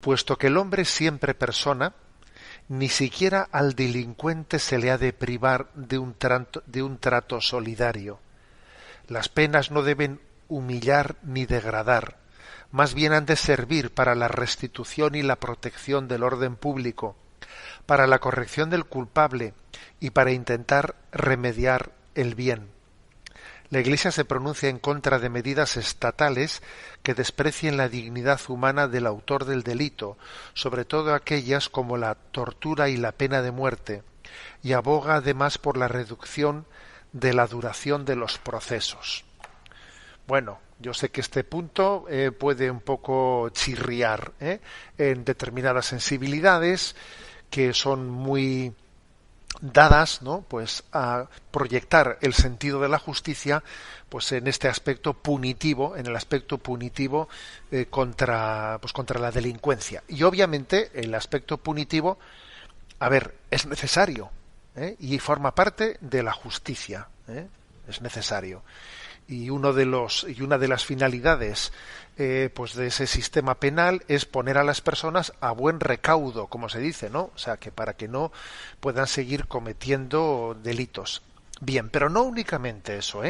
Puesto que el hombre es siempre persona, ni siquiera al delincuente se le ha de privar de un trato solidario. Las penas no deben humillar ni degradar, más bien han de servir para la restitución y la protección del orden público, para la corrección del culpable y para intentar remediar el bien. La Iglesia se pronuncia en contra de medidas estatales que desprecien la dignidad humana del autor del delito, sobre todo aquellas como la tortura y la pena de muerte, y aboga además por la reducción de la duración de los procesos. Bueno, yo sé que este punto puede un poco chirriar en determinadas sensibilidades que son muy dadas, ¿no?, pues a proyectar el sentido de la justicia, pues en este aspecto punitivo, en el aspecto punitivo contra la delincuencia. Y obviamente el aspecto punitivo, a ver, es necesario, y forma parte de la justicia, es necesario. Y una de las finalidades pues de ese sistema penal es poner a las personas a buen recaudo, como se dice, ¿no? O sea, que para que no puedan seguir cometiendo delitos. Bien, pero no únicamente eso,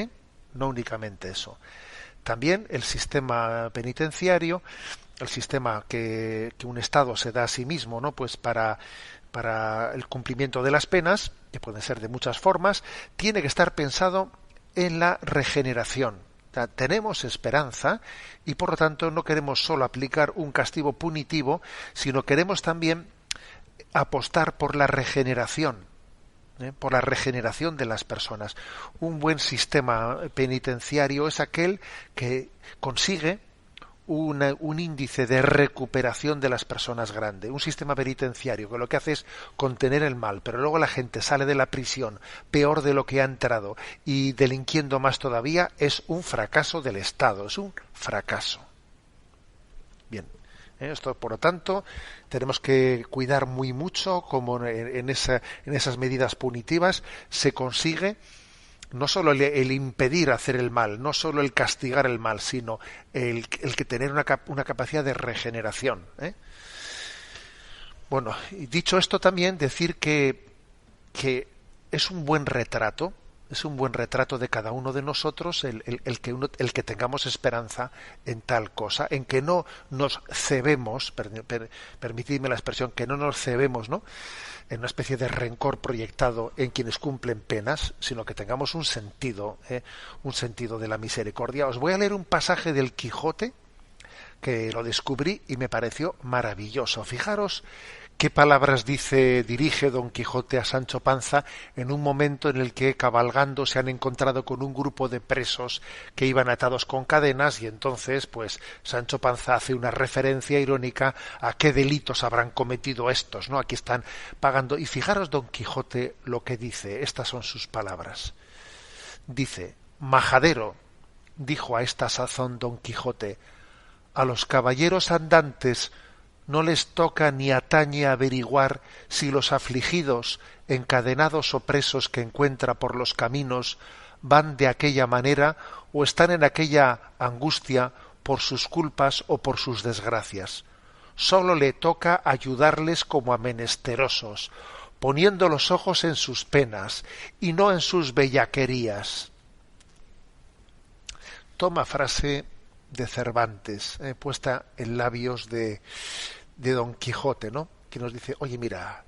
no únicamente eso. También el sistema penitenciario, el sistema que un Estado se da a sí mismo, ¿no?, pues para el cumplimiento de las penas, que pueden ser de muchas formas, tiene que estar pensado en la regeneración. O sea, tenemos esperanza y por lo tanto no queremos solo aplicar un castigo punitivo, sino queremos también apostar por la regeneración, por la regeneración de las personas. Un buen sistema penitenciario es aquel que consigue un índice de recuperación de las personas grande. Un sistema penitenciario que lo que hace es contener el mal, pero luego la gente sale de la prisión peor de lo que ha entrado y delinquiendo más todavía, es un fracaso del Estado, es un fracaso. Bien, esto, por lo tanto, tenemos que cuidar muy mucho cómo en esas medidas punitivas se consigue no solo el impedir hacer el mal, no solo el castigar el mal, sino el que tener una capacidad de regeneración. Bueno, y dicho esto también decir que es un buen retrato de cada uno de nosotros el que tengamos esperanza en tal cosa, en que no nos cebemos, permitidme la expresión, que no nos cebemos, ¿no?, en una especie de rencor proyectado en quienes cumplen penas, sino que tengamos un sentido de la misericordia. Os voy a leer un pasaje del Quijote que lo descubrí y me pareció maravilloso. Fijaros qué palabras dirige Don Quijote a Sancho Panza en un momento en el que, cabalgando, se han encontrado con un grupo de presos que iban atados con cadenas, y entonces pues Sancho Panza hace una referencia irónica a qué delitos habrán cometido estos, ¿no? Aquí están pagando. Y fijaros Don Quijote lo que dice, estas son sus palabras. Dice: Majadero, dijo a esta sazón Don Quijote, a los caballeros andantes no les toca ni atañe averiguar si los afligidos, encadenados o presos que encuentra por los caminos van de aquella manera o están en aquella angustia por sus culpas o por sus desgracias. Sólo le toca ayudarles como a menesterosos, poniendo los ojos en sus penas y no en sus bellaquerías. Toma frase de Cervantes, puesta en labios de Don Quijote, ¿no?, que nos dice: oye, mira,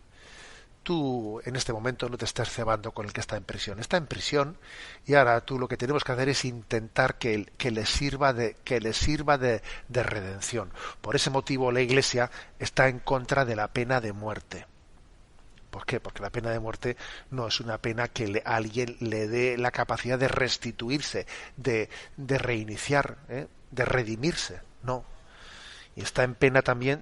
tú en este momento no te estás cebando con el que está en prisión, y ahora tú lo que tenemos que hacer es intentar que le sirva de redención. Por ese motivo la Iglesia está en contra de la pena de muerte. ¿Por qué? Porque la pena de muerte no es una pena que a alguien le dé la capacidad de restituirse, de reiniciar, de redimirse, no. Y está en pena también